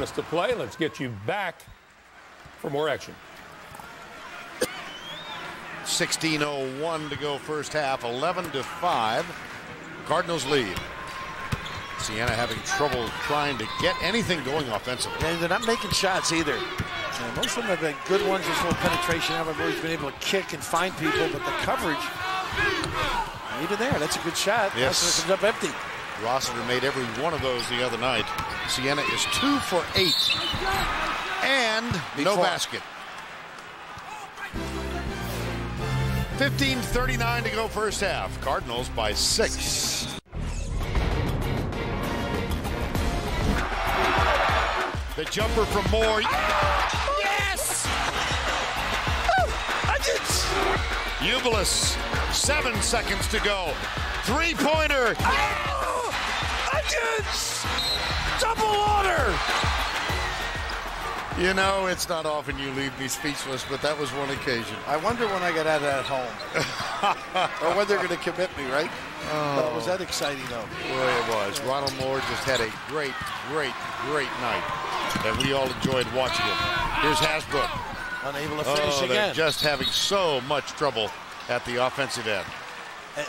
minutes to play. Let's get you back for more action. 16:01 to go first half, 11-5. Cardinals lead. Siena having trouble trying to get anything going offensively. And they're not making shots either. And most of them have been good ones, just a little penetration. Haven't always been able to kick and find people, but the coverage, even there, that's a good shot. Yes. It comes up empty. Rossiter made every one of those the other night. Siena is 2 for 8. And no basket. 15:39 to go first half. Cardinals by 6. The jumper from Moore. Yes! Ubilis, 7 seconds to go. Three-pointer. Double order! You know, it's not often you leave me speechless, but that was one occasion. I wonder when I get out of that home. Or when they're going to commit me, right? Oh, was that exciting, though? Boy, it was. Ronald Moore just had a great night. And we all enjoyed watching him. Here's Hasbrook. Unable to finish they're again. Just having so much trouble at the offensive end.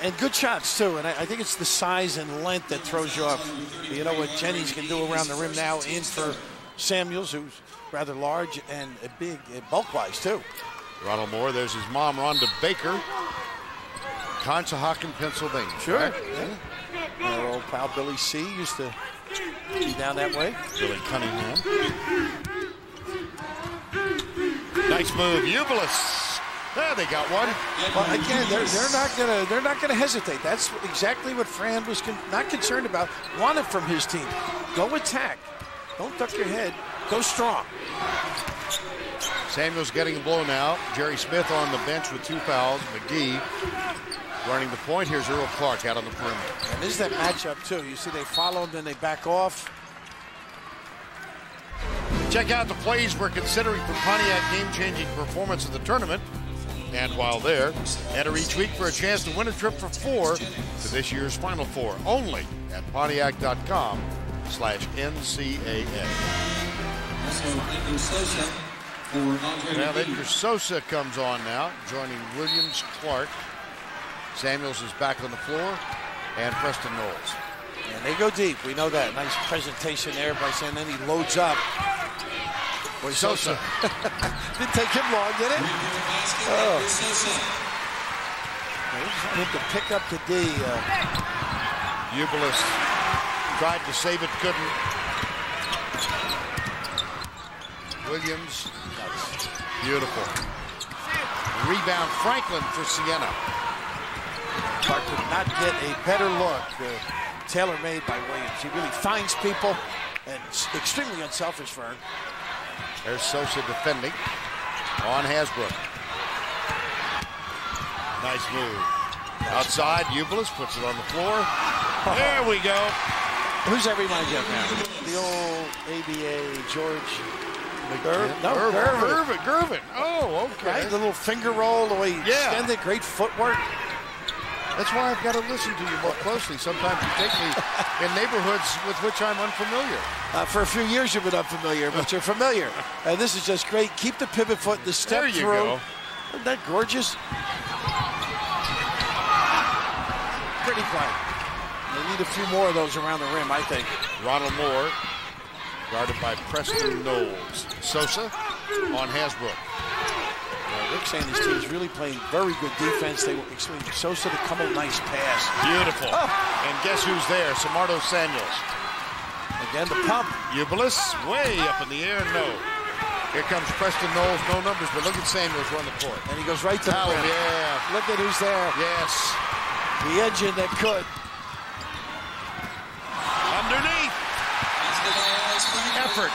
And good shots, too. And I think it's the size and length that throws you off. You know what Jennings can do around the rim now, in for Samuels, who's rather large and big, bulk-wise, too. Ronald Moore, there's his mom, Rhonda Baker. Conshohocken, Pennsylvania. Sure. Right? Yeah. Our old pal Billy C. used to be down that way. Billy Cunningham. Nice move, Ubilis. There, they got one. Well, again, they're not gonna hesitate. That's exactly what Fran was not concerned about. Wanted from his team. Go attack. Don't duck your head. Go strong. Samuels getting a blow now. Jerry Smith on the bench with 2 fouls. McGee running the point. Here's Earl Clark out on the perimeter. And this is that matchup, too. You see they follow him, then they back off. Check out the plays we're considering for Pontiac game-changing performance of the tournament. And while there, enter each week for a chance to win a trip for 4 to this year's Final Four. Only at Pontiac.com/NCAA. Now Edgar Sosa comes on now, joining Williams, Clark. Samuels is back on the floor, and Preston Knowles. And they go deep. We know that. Nice presentation there by saying then he loads up. Boy, Sosa. Didn't take him long, did it? Oh. Him to pick up the D. Ubilis tried to save it, couldn't. Williams, beautiful. Rebound, Franklin for Siena. Clark could not get a better look. Tailor-made by Williams. He really finds people, and extremely unselfish for him. There's Sosa defending on Hasbrook. Nice move. Outside, Ubilis puts it on the floor. There we go. Who's that remind you of now? The old ABA George Gervin. Oh, okay. Right? The little finger roll, the way he extended, great footwork. That's why I've got to listen to you more closely. Sometimes you take me in neighborhoods with which I'm unfamiliar. For a few years you've been unfamiliar, but you're familiar. And this is just great. Keep the pivot foot, the step there you through. Go. Isn't that gorgeous? Pretty fine. They need a few more of those around the rim, I think. Ronald Moore, guarded by Preston Knowles. Sosa on Hasbrook. Rick saying his team's really playing very good defense. They expect Sosa to come a nice pass. Beautiful. Oh. And guess who's there? Samardo Samuels. Again, the pump. Ubilis way up in the air. No. Here comes Preston Knowles. No numbers, but look at Samuels run the court. And he goes right to the rim. Yeah. Look at who's there. Yes. The engine that could. Underneath. Effort.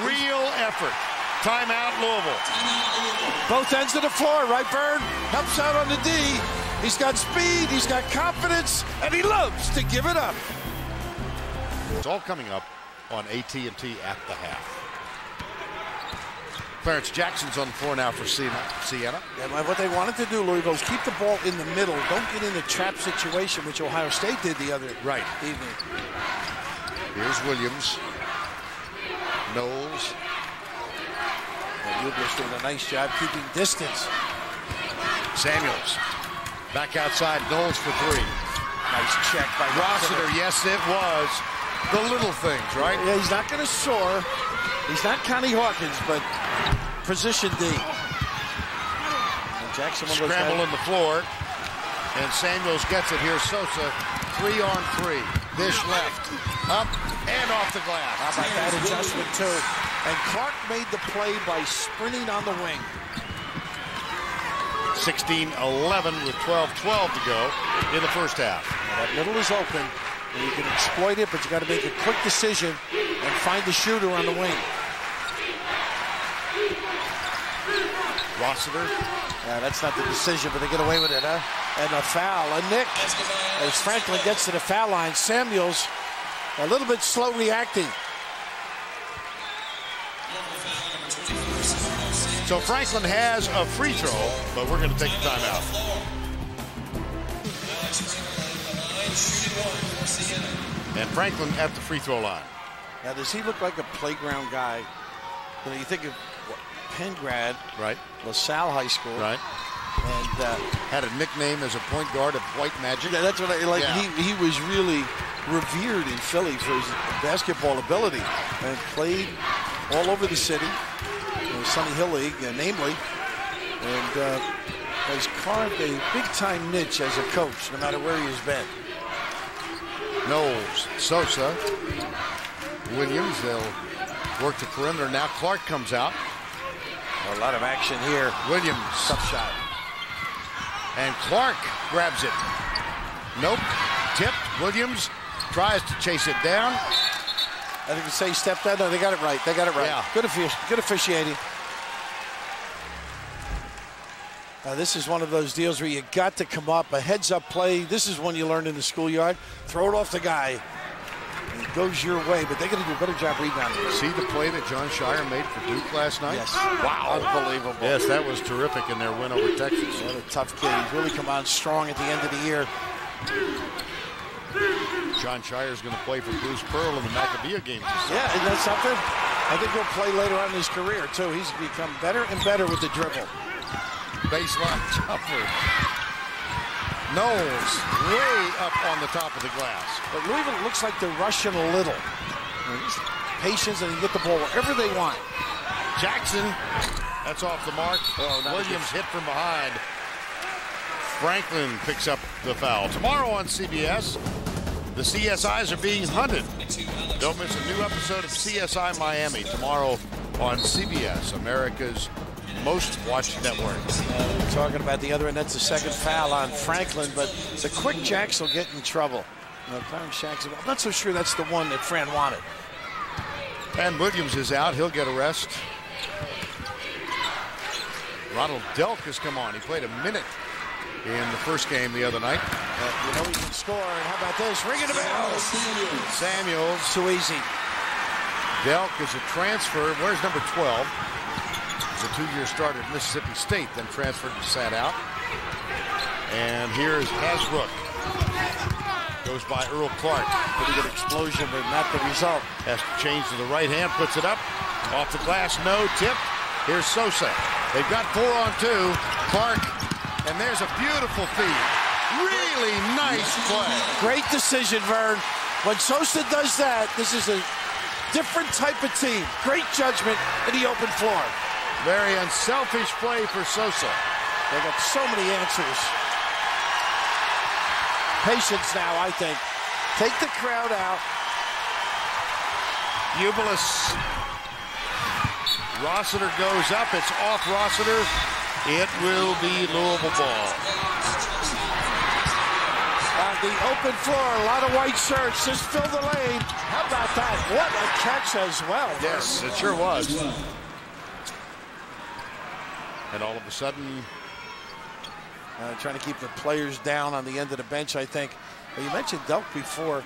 Real effort. Timeout, Louisville. Both ends of the floor, right, Byrne? Helps out on the D. He's got speed, he's got confidence, and he loves to give it up. It's all coming up on AT&T at the half. Clarence Jackson's on the floor now for Siena. And what they wanted to do, Louisville, is keep the ball in the middle. Don't get in a trap situation, which Ohio State did the other evening. Here's Williams. Knowles. Louisville's doing a nice job keeping distance. Samuels. Back outside. Knowles for three. Nice check by Rossiter. Yes, it was. The little things, right? Yeah, he's not going to soar. He's not Connie Hawkins, but position D. And Jackson will scramble on the floor. And Samuels gets it here. Sosa, 3-on-3. Dish left. Up and off the glass. How about that adjustment, too? And Clark made the play by sprinting on the wing. 16-11 with 12-12 to go in the first half. Now that middle is open, and you can exploit it, but you got to make a quick decision and find the shooter on the wing. Rossiter. That's not the decision, but they get away with it, huh? And a foul, a nick, as Franklin gets to the foul line. Samuels a little bit slow reacting. So Franklin has a free throw, but we're going to take the timeout. And Franklin at the free throw line. Now, does he look like a playground guy? You know, you think of Penn grad, right? LaSalle High School, right? And had a nickname as a point guard of White Magic. Yeah, that's what I like. Yeah. He was really revered in Philly for his basketball ability and played all over the city. Sunny Hill League, namely, and has carved a big-time niche as a coach, no matter where he has been. Knowles, Sosa, Williams, they'll work the perimeter. Now Clark comes out. A lot of action here. Williams. Tough shot. And Clark grabs it. Nope. Tipped. Williams tries to chase it down. I think they say step down. No, they got it right. They got it right. Yeah. Good officiating. This is one of those deals where you got to come up. A heads-up play. This is one you learned in the schoolyard. Throw it off the guy. And it goes your way, but they got to do a better job rebounding. See the play that John Shire made for Duke last night? Yes. Wow. Unbelievable. Yes, that was terrific in their win over Texas. What a tough kid. He's really come on strong at the end of the year. John Shire's going to play for Bruce Pearl in the Maccabea games. Yeah, isn't that something? I think he'll play later on in his career, too. He's become better and better with the dribble. Baseline jumper. Knowles way up on the top of the glass. But Louisville looks like they're rushing a little. Patience, and they get the ball wherever they want. Jackson, that's off the mark. Williams hit from behind. Franklin picks up the foul. Tomorrow on CBS, the CSIs are being hunted. Don't miss a new episode of CSI Miami tomorrow on CBS, America's most watched network. We're talking about the other end. That's the second foul on Franklin, but the quick jacks will get in trouble. Clarence Jackson, I'm not so sure that's the one that Fran wanted. And Williams is out. He'll get a rest. Ronald Delk has come on. He played a minute in the first game the other night. You know he can score, and how about this? Ringing the bell. Samuels. Too easy. Delk is a transfer. Where's number 12? He's a two-year starter at Mississippi State, then transferred to sat out. And here's Hasbrook. Goes by Earl Clark. Pretty good explosion, but not the result. Has to change to the right hand, puts it up. Off the glass, no tip. Here's Sosa. They've got 4-on-2. Clark, and there's a beautiful feed. Really nice play. Great decision, Vern. When Sosa does that, this is a different type of team. Great judgment in the open floor. Very unselfish play for Sosa. They got so many answers. Patience now, I think. Take the crowd out. Ubilis. Rossiter goes up. It's off Rossiter. It will be Louisville ball. On the open floor, a lot of white shirts. Just fill the lane. How about that? What a catch as well. Yes, it sure was. And all of a sudden, trying to keep the players down on the end of the bench, I think. Well, you mentioned Delk before.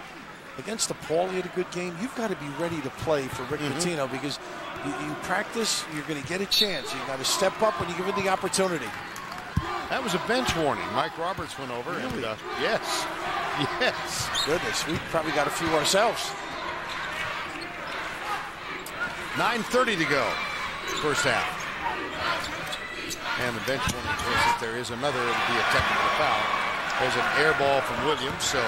Against DePaul, he had a good game. You've got to be ready to play for Rick Pitino because you practice, you're going to get a chance. You've got to step up when you give it the opportunity. That was a bench warning. Mike Roberts went over. Really? And, yes. Yes. Goodness, we probably got a few ourselves. 9:30 to go, first half. And the bench warning, of course, if there is another, it'll be a technical foul. There's an air ball from Williams, so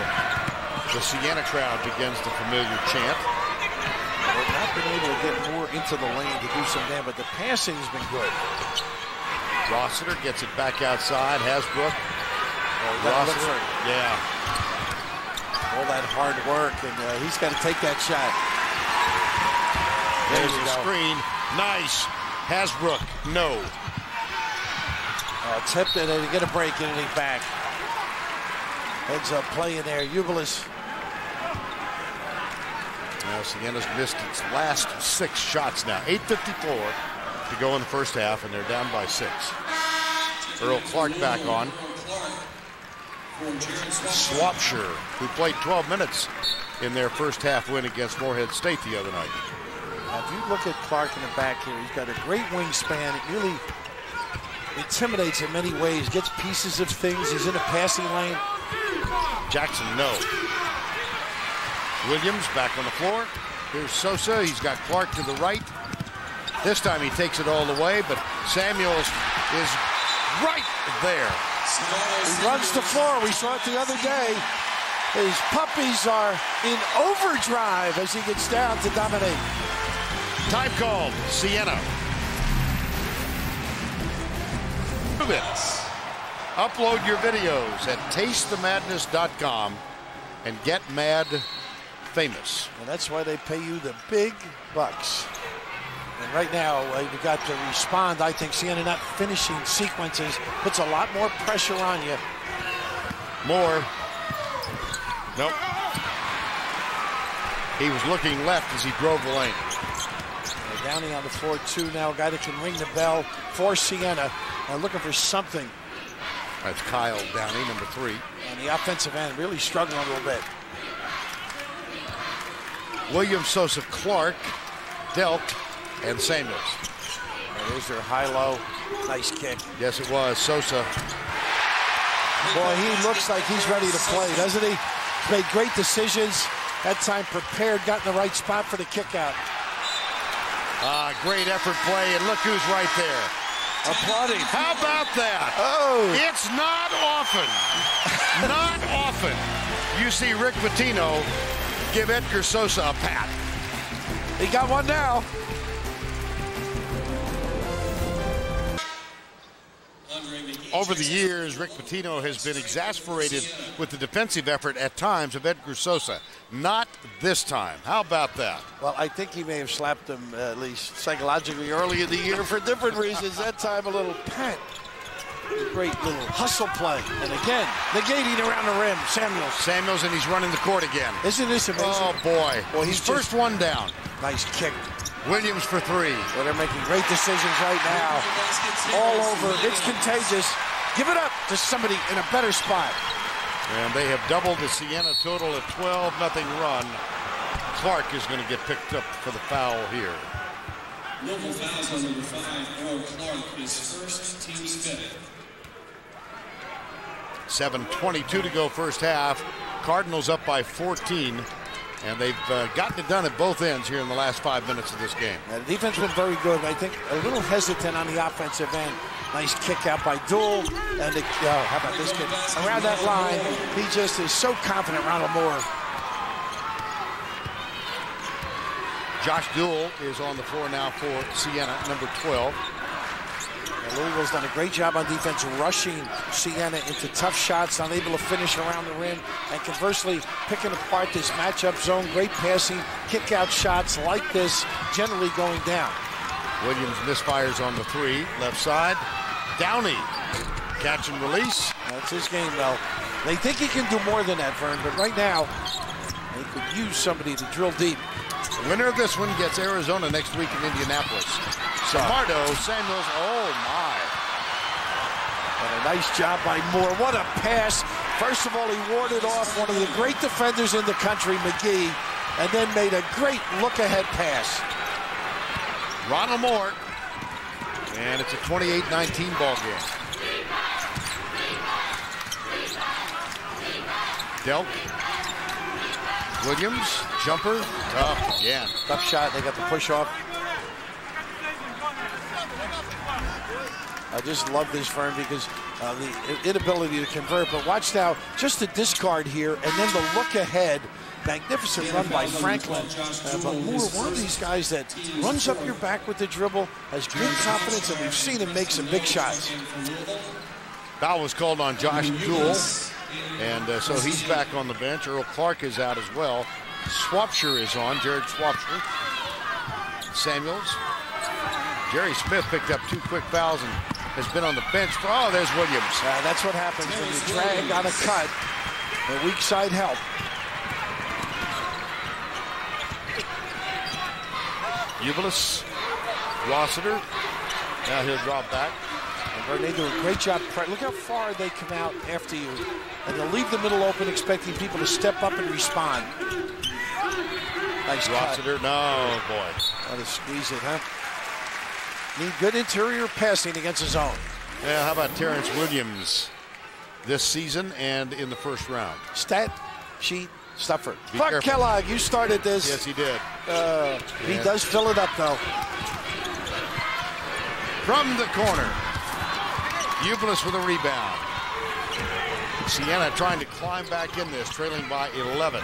the Siena crowd begins the familiar chant. They've not been able to get more into the lane to do some damage, but the passing has been good. Rossiter gets it back outside. Hasbrook. Rossiter, yeah. All that hard work, and he's got to take that shot. There's the screen. Nice. Hasbrook, no. Tipped it, and get a break, and he's back. Heads up play in there. Ubilis. Now, Siena's missed its last 6 shots now. 8:54 to go in the first half, and they're down by 6. Earl Clark back on. Swapshire, who played 12 minutes in their first half win against Morehead State the other night. Now, if you look at Clark in the back here, he's got a great wingspan. It really intimidates in many ways, gets pieces of things. He's in a passing lane. Jackson, no. Williams back on the floor. Here's Sosa. He's got Clark to the right. This time he takes it all the way, but Samuels is right there. He runs the floor. We saw it the other day. His puppies are in overdrive as he gets down to dominate. Time called. Siena. Upload your videos at tastethemadness.com and get mad famous. And that's why they pay you the big bucks. And right now, you've got to respond. I think Siena not finishing sequences puts a lot more pressure on you. More. Nope. He was looking left as he drove the lane. Downey on the floor, too, now. A guy that can ring the bell for Siena. Looking for something. That's Kyle Downey, number 3. On the offensive end, really struggling a little bit. Williams, Sosa, Clark, Delk, and Samuels. There's their high-low. Nice kick. Yes, it was. Sosa. Boy, he looks like he's ready to play, doesn't he? He's made great decisions. That time prepared, got in the right spot for the kick out. Great effort play, and look who's right there. Applauding. How about that? Oh. It's not often, not often you see Rick Pitino give Edgar Sosa a pat. He got one now. Over the years, Rick Pitino has been exasperated with the defensive effort at times of Edgar Sosa. Not this time. How about that? Well, I think he may have slapped him at least psychologically early in the year for different reasons. That time a little pat. Great little hustle play. And again, negating around the rim. Samuels, and he's running the court again. Isn't this amazing? Oh, boy. Well, he's first one down. Nice kick. Williams for 3. Well, they're making great decisions right now. All over. It's contagious. Give it up to somebody in a better spot. And they have doubled the Siena total at 12-0 run. Clark is going to get picked up for the foul here. Local fouls on number 5, Earl Clark, his first, team's 5th. 7:22 to go first half. Cardinals up by 14. And they've gotten it done at both ends here in the last 5 minutes of this game. The defense has been very good. I think a little hesitant on the offensive end. Nice kick out by Duell. And how about this kid? Around that line, he just is so confident, Ronald Moore. Josh Duell is on the floor now for Siena, number 12. And Louisville's done a great job on defense, rushing Siena into tough shots, unable to finish around the rim, and conversely, picking apart this matchup zone. Great passing, kick-out shots like this, generally going down. Williams misfires on the 3, left side. Downey, catch and release. That's his game, though. They think he can do more than that, Vern, but right now, they could use somebody to drill deep. The winner of this one gets Arizona next week in Indianapolis. Samardo, Samuels, oh my. And a nice job by Moore. What a pass. First of all, he warded off one of the great defenders in the country, McGee, and then made a great look-ahead pass. Ronald Moore, and it's a 28-19 ball game. Delk. Williams, jumper, tough again. Tough shot, they got the push off. I just love this for him because the inability to convert. But watch now, just the discard here, and then the look ahead. Magnificent run by Franklin. But Moore, one of these guys that runs up your back with the dribble, has good confidence, and we've seen him make some big shots. Foul was called on Josh Gould, and so he's back on the bench. Earl Clark is out as well. Swapshire is on, Jared Swapshire. Samuels. Jerry Smith picked up 2 quick fouls and has been on the bench. Oh, there's Williams. That's what happens when you drag on a cut. The weak side help. Ubilis, Rossiter. Now he'll drop back. And they do a great job. Look how far they come out after you. And they'll leave the middle open, expecting people to step up and respond. Nice Rossiter, cut. no, boy. Got to squeeze it, huh? Need good interior passing against his own. Yeah, how about Terrence Williams this season and in the first round? Stat sheet stuffer. Be Clark careful. Kellogg, you started this. Yes, he did. He does fill it up, though. From the corner. Ubilis with a rebound. Siena trying to climb back in this, trailing by 11.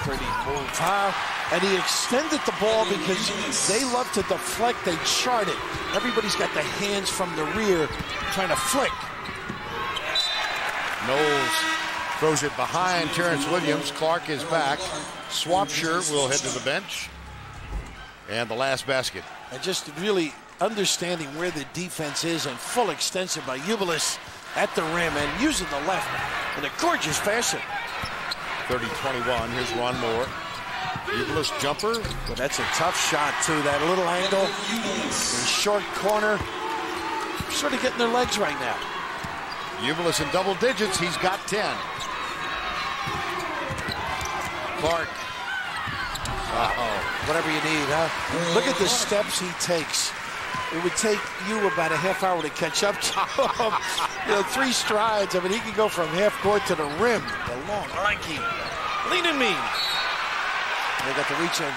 Pretty move. And he extended the ball because they love to deflect. They chart it. Everybody's got the hands from the rear trying to flick. Knowles throws it behind Terrence Williams. Clark is back. Swapshire will head to the bench. And the last basket. And just really understanding where the defense is and full extension by Ubilis at the rim and using the left in a gorgeous fashion. 30-21. Here's Ron Moore. Ubilis jumper. But that's a tough shot, too. That little angle. The short corner. Sort of getting their legs right now. Ubilis in double digits. He's got 10. Clark. Whatever you need, huh? Look at the steps he takes. It would take you about a half hour to catch up to him. 3 strides. I mean, he can go from half court to the rim. The long, lanky, lean and mean. They got the reach in.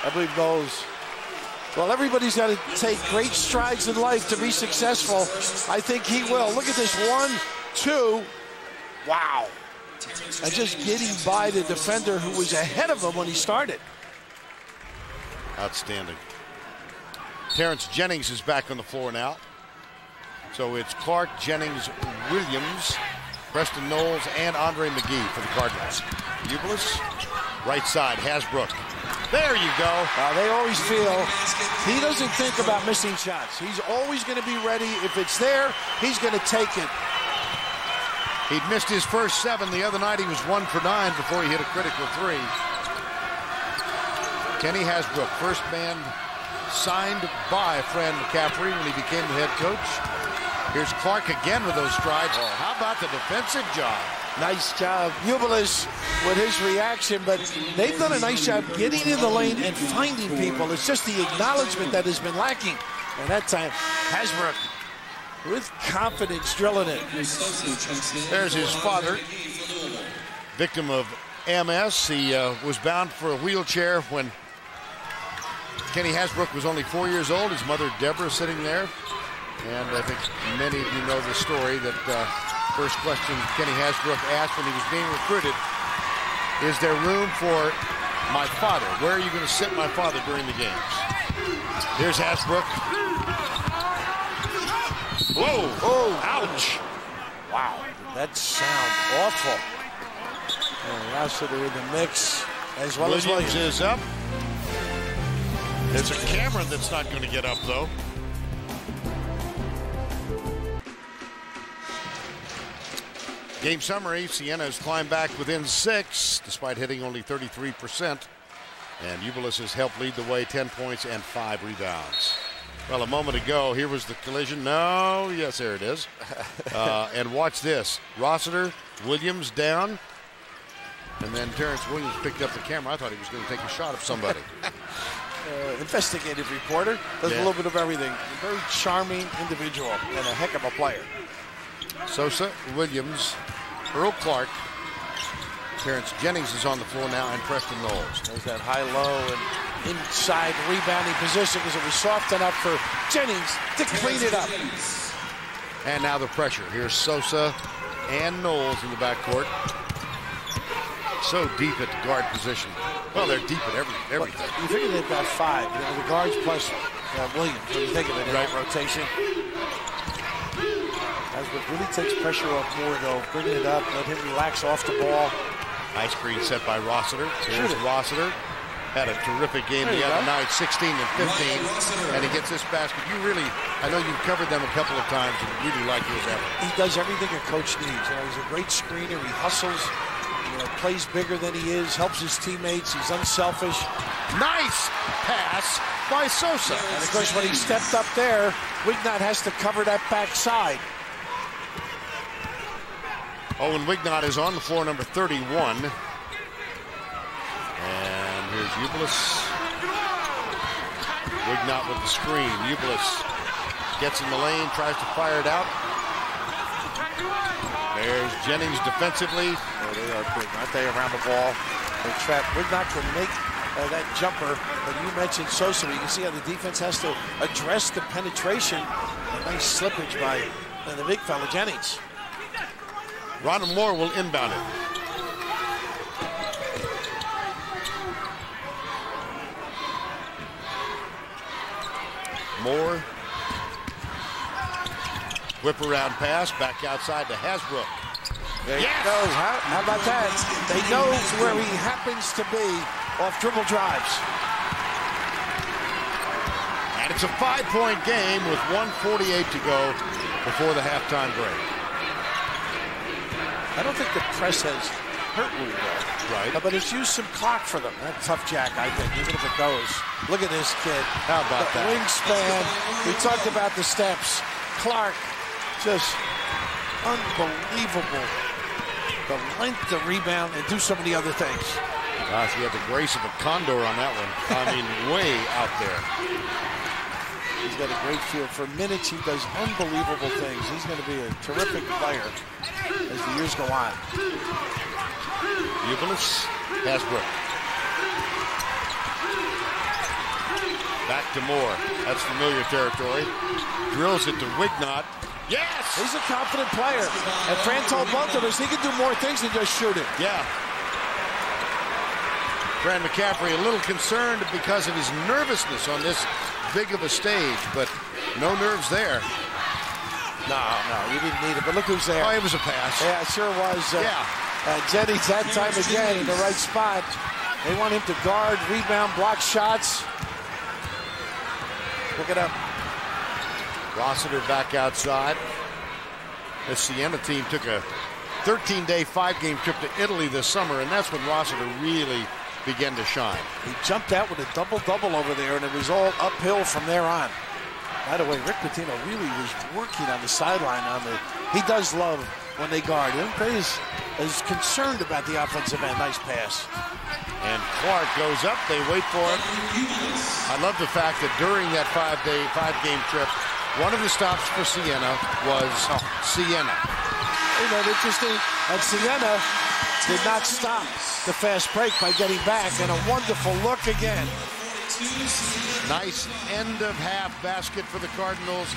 I believe goes. Well, everybody's got to take great strides in life to be successful. I think he will. Look at this. 1, 2. Wow. And just getting by the defender who was ahead of him when he started. Outstanding. Terrence Jennings is back on the floor now. So it's Clark, Jennings, Williams, Preston Knowles, and Andre McGee for the Cardinals. Ubilis, right side, Hasbrook. There you go. They always feel he doesn't think about missing shots. He's always going to be ready. If it's there, he's going to take it. He'd missed his first 7. The other night he was 1 for 9 before he hit a critical 3. Kenny Hasbrook, first man signed by Fran McCaffrey when he became the head coach. Here's Clark again with those strides. Oh, how about the defensive job? Nice job. Ubilis with his reaction, but they've done a nice job getting in the lane and finding people. It's just the acknowledgement that has been lacking. And that time, Hasbrook with confidence drilling it. There's his father, victim of MS. He was bound for a wheelchair when Kenny Hasbrook was only 4 years old. His mother, Deborah, sitting there. And I think many of you know the story that first question Kenny Hasbrook asked when he was being recruited, is there room for my father? Where are you going to sit my father during the games? Here's Hasbrook. Whoa! Oh, ouch! Wow, that sound awful. And Rossiter in the mix, as well as Williams is up. There's a camera that's not going to get up, though. Game summary, Siena has climbed back within 6, despite hitting only 33%. And Ubilis has helped lead the way, 10 points and 5 rebounds. Well, a moment ago, here was the collision. No, yes, there it is. And watch this. Rossiter, Williams down. And then Terrence Williams picked up the camera. I thought he was going to take a shot at somebody. Investigative reporter. Does a little bit of everything. A very charming individual and a heck of a player. Sosa, Williams, Earl Clark. Terrence Jennings is on the floor now, and Preston Knowles. There's that high-low, and inside rebounding position because it was soft enough for Jennings to clean it up. And now the pressure. Here's Sosa and Knowles in the backcourt. So deep at the guard position. Well, they're deep at everything. You figure they've got 5. You know, the guards plus Williams, when you think of it, in that rotation. Hasbrook really takes pressure off Moore, though. Bringing it up, let him relax off the ball. Nice screen set by Rossiter. Here's Rossiter. Had a terrific game the other night, 16 and 15. And he gets this basket. I know you've covered them a couple of times and really like his effort. He does everything a coach needs. You know, he's a great screener. He hustles. You know, plays bigger than he is, helps his teammates. He's unselfish. Nice pass by Sosa. And of course, when he stepped up there, Wignott has to cover that backside. Owen Wignott is on the floor, number 31. And here's Ubelis. Wignott with the screen. Ubelis gets in the lane, tries to fire it out. There's Jennings defensively. Oh, they are big, aren't they, around the ball? They trap. Wignott can make that jumper. But you mentioned Sosa. You can see how the defense has to address the penetration. A nice slippage by the big fella, Jennings. Ronald Moore will inbound it. Moore. Whip around pass, back outside to Hasbrook. There he goes. How about that? They know where he happens to be off dribble drives. And it's a 5-point game with 1:48 to go before the halftime break. I don't think the press has hurt Louisville. Right. But it's used some clock for them. That's tough jack, I think, even if it goes. Look at this kid. How about that? Wingspan. We talked about the steps. Clark, just unbelievable. The length, the rebound, and do so many other things. Gosh, he had the grace of a condor on that one. I mean, way out there. He's got a great feel. For minutes, he does unbelievable things. He's going to be a terrific player as the years go on. Ubelis, Hasbrook. Back to Moore. That's familiar territory. Drills it to Wignott. Yes! He's a confident player. And Fran told both of us he can do more things than just shoot it. Yeah. Fran McCaffrey a little concerned because of his nervousness on this big of a stage, but no nerves there. No, you didn't need it. But look who's there. Oh, it was a pass. Yeah, it sure was. Jennings that time again in the right spot. They want him to guard, rebound, block shots. Look it up. Rossiter back outside. The Siena team took a 13-day, 5-game trip to Italy this summer, and that's when Rossiter really began to shine. He jumped out with a double-double over there, and it was all uphill from there on. By the way, Rick Pitino really was working on the sideline. He does love when they guard him. He's concerned about the offensive end. Nice pass. And Clark goes up. They wait for him. I love the fact that during that 5-game trip, one of the stops for Siena was Siena. You know, interesting. And Siena did not stop the fast break by getting back, and a wonderful look again. Nice end-of-half basket for the Cardinals.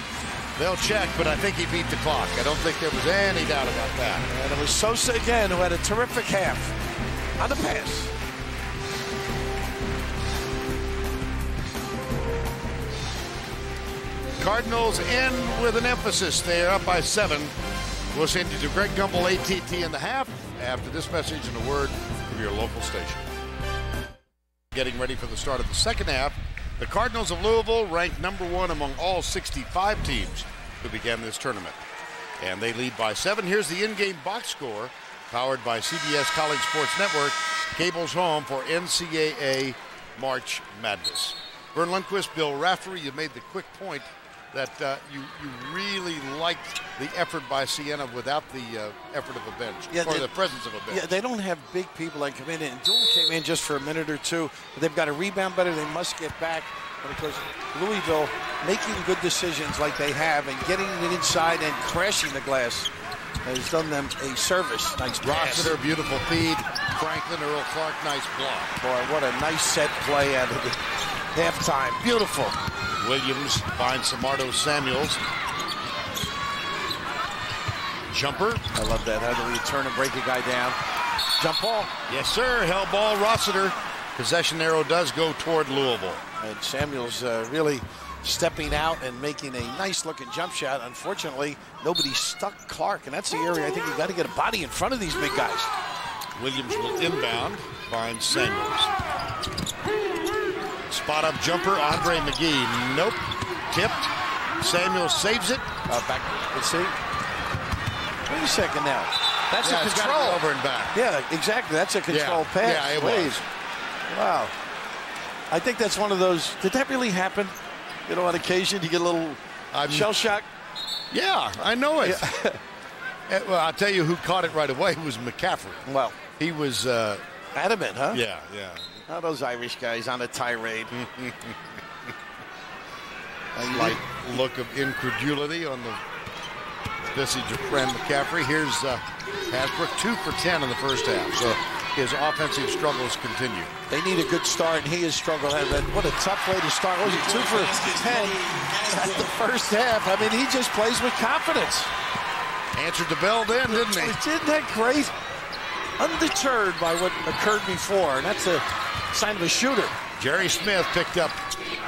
They'll check, but I think he beat the clock. I don't think there was any doubt about that. And it was Sosa again who had a terrific half on the pass. Cardinals end with an emphasis. They are up by 7. We'll send you to Greg Gumbel, ATT in the half after this message and a word from your local station. Getting ready for the start of the second half. The Cardinals of Louisville ranked #1 among all 65 teams who began this tournament. And they lead by 7. Here's the in-game box score, powered by CBS College Sports Network, cable's home for NCAA March Madness. Vern Lundquist, Bill Raftery, you made the quick point that you really liked the effort by Siena without the effort of a bench, or the presence of a bench. Yeah, they don't have big people that come in, and Doolin came in just for a minute or two. But they've got to rebound better. They must get back. But of course, Louisville making good decisions like they have and getting it inside and crashing the glass has done them a service. Nice pass. Rossiter, beautiful feed. Franklin, Earl Clark, nice block. Boy, what a nice set play out of the halftime. Beautiful. Williams finds Samardo Samuels. Jumper. I love that. How do we turn and break a guy down? Jump ball. Yes, sir. Hell ball, Rossiter. Possession arrow does go toward Louisville. And Samuels really stepping out and making a nice-looking jump shot. Unfortunately, nobody stuck Clark, and that's the area I think you got to get a body in front of these big guys. Williams will inbound, finds Samuels. Spot-up jumper, Andre McGee. Nope. Tipped. Samuels saves it. Back. Let's see. Wait a second now. That's a control. Over and back. Yeah, exactly. That's a control pass. Yeah, it was. Wow. I think that's one of those. Did that really happen? You know, on occasion, you get a little shell shock. Yeah, I know it. Yeah. Well, I'll tell you who caught it right away was McCaffrey. Well, he was adamant, huh? Yeah. How those Irish guys on a tirade. Light look of incredulity on the visage of Fran McCaffrey. Here's Hasbrook, 2 for 10 in the first half. So his offensive struggles continue. They need a good start, and he has struggled. What a tough way to start. Was it 2 for 10 at the first half? I mean, he just plays with confidence. Answered the bell then, didn't he? Isn't that great? Undeterred by what occurred before, and that's a sign of a shooter. Jerry Smith picked up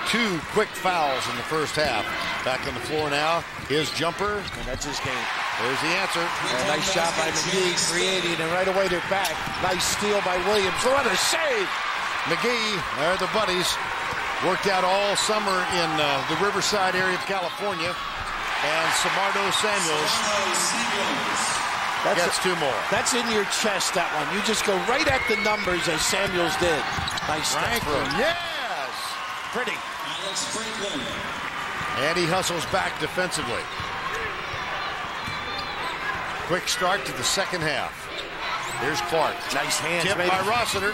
2 quick fouls in the first half. Back on the floor now. His jumper. And that's his game. There's the answer. A nice shot by McGee, creating, and right away they're back. Nice steal by Williams. What a save! McGee, they're the buddies. Worked out all summer in the Riverside area of California. And Samardo Samuels gets 2 more. That's in your chest, that one. You just go right at the numbers as Samuels did. Nice step through. Yes! Pretty. And he hustles back defensively. Quick start to the second half. Here's Clark. Nice hands. Tipped by Rossiter.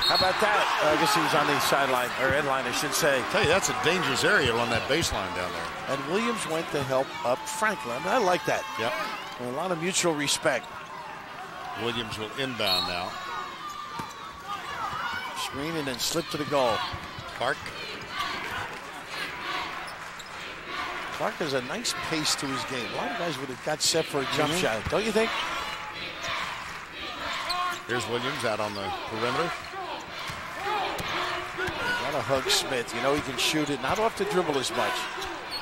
How about that? I guess he was on the sideline, or end line, I should say. Tell you, that's a dangerous area along that baseline down there. And Williams went to help up Franklin. I like that. Yep. And a lot of mutual respect. Williams will inbound now. Screen and then slip to the goal. Clark. Clark has a nice pace to his game. A lot of guys would have got set for a jump shot, don't you think? Here's Williams out on the perimeter. Got to hug Smith. You know he can shoot it. Not off to dribble as much.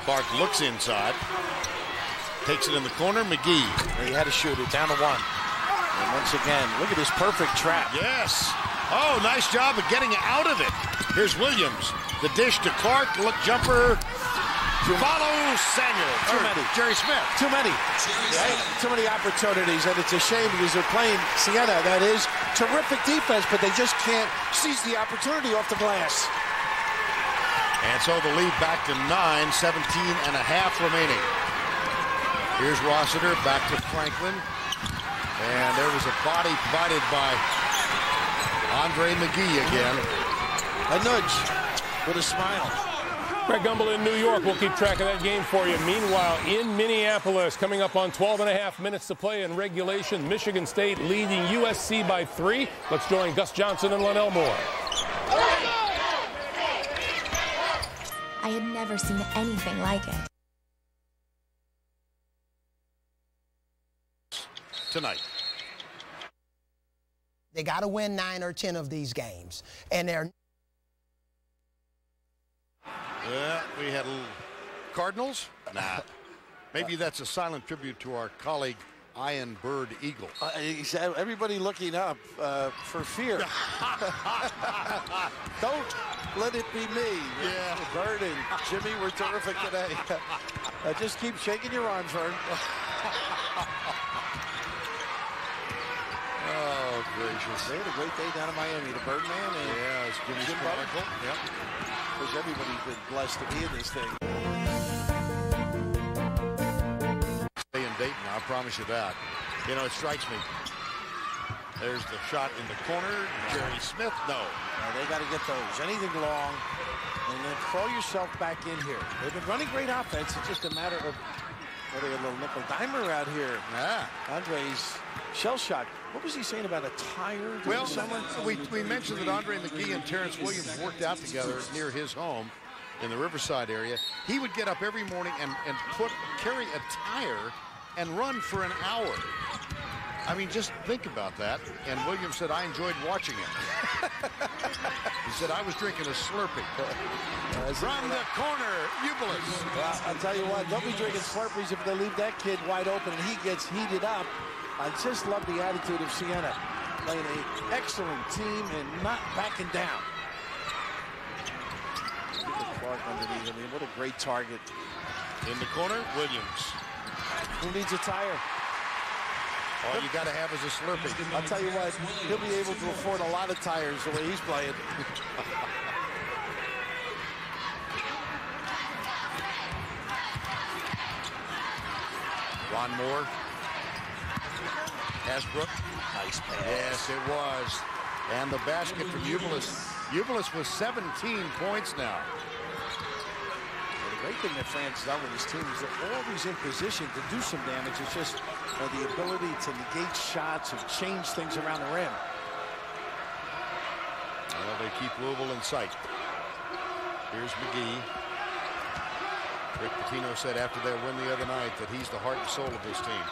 Clark looks inside. Takes it in the corner. McGee. He had to shoot it down to 1. And once again, look at this perfect trap. Yes. Oh, nice job of getting out of it. Here's Williams. The dish to Clark. Look, jumper. Follow Samuel. Too many. Jerry Smith. Too many. Right? Too many opportunities, and it's a shame because they're playing Siena. That is terrific defense, but they just can't seize the opportunity off the glass. And so the lead back to 9, 17 and a half remaining. Here's Rossiter back to Franklin. And there was a body provided by Andre McGee again. A nudge with a smile. Greg Gumbel in New York. We'll keep track of that game for you. Meanwhile, in Minneapolis, coming up on 12 and a half minutes to play in regulation, Michigan State leading USC by 3. Let's join Gus Johnson and Lonnell Moore. I had never seen anything like it. Tonight. They got to win 9 or 10 of these games. And they're... We had Cardinals? Nah. Maybe that's a silent tribute to our colleague, Iron Bird Eagle. Everybody looking up for fear. Don't let it be me. Yeah. Bird and Jimmy were terrific today. Just keep shaking your arms, Vern. Oh, gracious. They had a great day down in Miami. The Birdman and it's Jim Butler. Yep. Because everybody's been blessed to be in this thing. Stay in Dayton, I promise you that. You know, it strikes me. There's the shot in the corner. Jerry Smith, no. They got to get those. Anything long, and then throw yourself back in here. They've been running great offense. It's just a matter of Well, they got a little nickel dimer out here. Yeah. Andre's shell shock. What was he saying about a tire? Well, we mentioned that Andre McGee and Terrence Williams worked out together near his home in the Riverside area. He would get up every morning and carry a tire and run for an hour. I mean, just think about that. And Williams said, I enjoyed watching it. He said, I was drinking a Slurpee. From the corner, Eubulus. Well, I'll tell you what, they'll be drinking Slurpees if they leave that kid wide open and he gets heated up. I just love the attitude of Siena. Playing an excellent team and not backing down. Look at Clark underneath. I mean, what a great target. In the corner, Williams. Who needs a tire? All you got to have is a Slurpee. I'll tell you what, he'll be able to afford a lot of tires the way he's playing. Ron Moore. Hasbrook. Nice pass. Yes, it was. And the basket from Eubulus. Eubulus was 17 points now. The great thing that Fran's done with his team is they're always in position to do some damage. It's just the ability to negate shots and change things around the rim. Well, they keep Louisville in sight. Here's McGee. Rick Pitino said after their win the other night that he's the heart and soul of this team.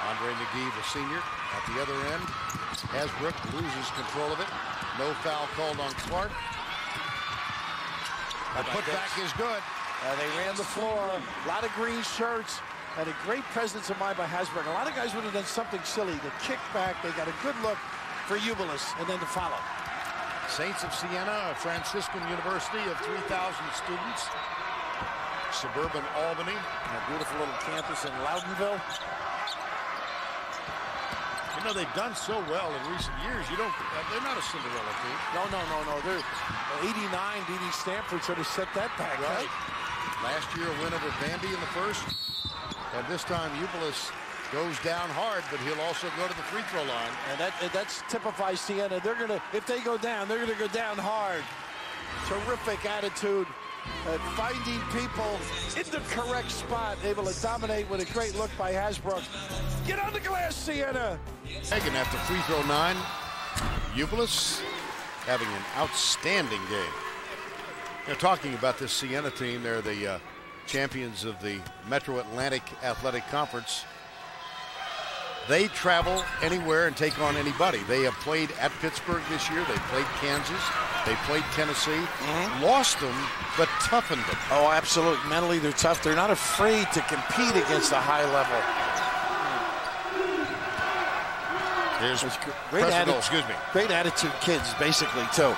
Andre McGee, the senior, at the other end. Hasbrook loses control of it. No foul called on Clark. The putback is good. They ran the floor. A lot of green shirts. And a great presence of mind by Hasbrook. A lot of guys would have done something silly. The kick back. They got a good look for Eubulus and then to follow. Saints of Siena, a Franciscan university of 3,000 students. Suburban Albany. A beautiful little campus in Loudonville. You know, they've done so well in recent years. They're not a Cinderella team. No. They're 89 beating Stanford, so to set that back. Right. Last year, a win over Vandy in the first. And this time, Eubulus goes down hard, but he'll also go to the free throw line. And that's typifies Siena. They're gonna, if they go down, they're gonna go down hard. Terrific attitude at finding people in the correct spot, able to dominate with a great look by Hasbrook. Get on the glass, Siena. Taken at the free throw line. Eubulus having an outstanding game. They're talking about this Siena team. They're the champions of the Metro Atlantic Athletic Conference. They travel anywhere and take on anybody. They have played at Pittsburgh this year. They played Kansas. They played Tennessee. Lost them, but toughened them. Oh, absolutely. Mentally, they're tough. They're not afraid to compete against a high level. Here's great attitude. Excuse me. Great attitude kids, basically, too.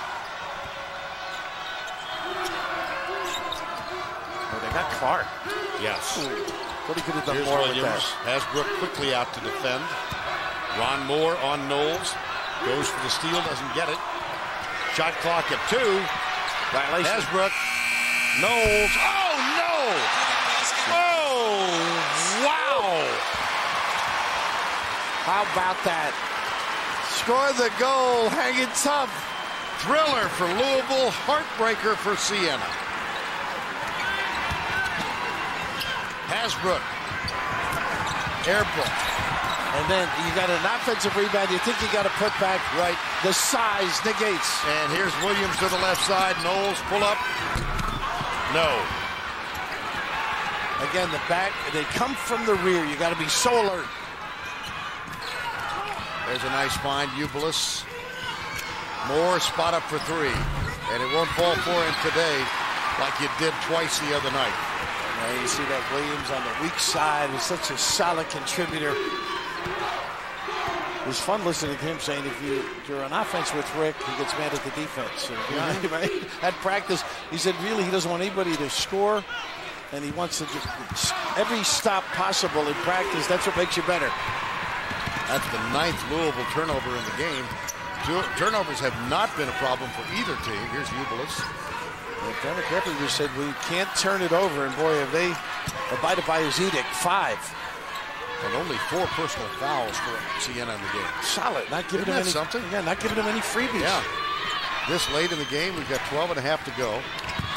Oh, they got Clark. Yes. What he could have done Here's more Williams. with that. Hasbrook quickly out to defend. Ron Moore on Knowles. Goes for the steal, doesn't get it. Shot clock at 2. Violation. Hasbrook. Knowles. Oh, no! Oh, wow! How about that? Score the goal, hanging tough. Thriller for Louisville, heartbreaker for Siena. Hasbrook. Airball. And then you got an offensive rebound. You think you got to put back. Right. The size negates. And here's Williams to the left side. Knowles pull up. No. Again, the back, they come from the rear. You got to be so alert. There's a nice find, Eubulus. Moore spot up for 3. And it won't fall for him today like it did twice the other night. Yeah, you see that Williams on the weak side is such a solid contributor. It was fun listening to him saying if you're on offense with Rick, he gets mad at the defense. And, right? At practice, he said really he doesn't want anybody to score, and he wants to do every stop possible in practice. That's what makes you better. That's the 9th Louisville turnover in the game. Turnovers have not been a problem for either team. Here's Eubulus. And Dennis Pepper just said we can't turn it over, and boy, have they abided by his edict. 5. And only 4 personal fouls for Siena in the game. Solid. Not giving him any something. Yeah, not giving him any freebies. Yeah. This late in the game, we've got 12.5 to go.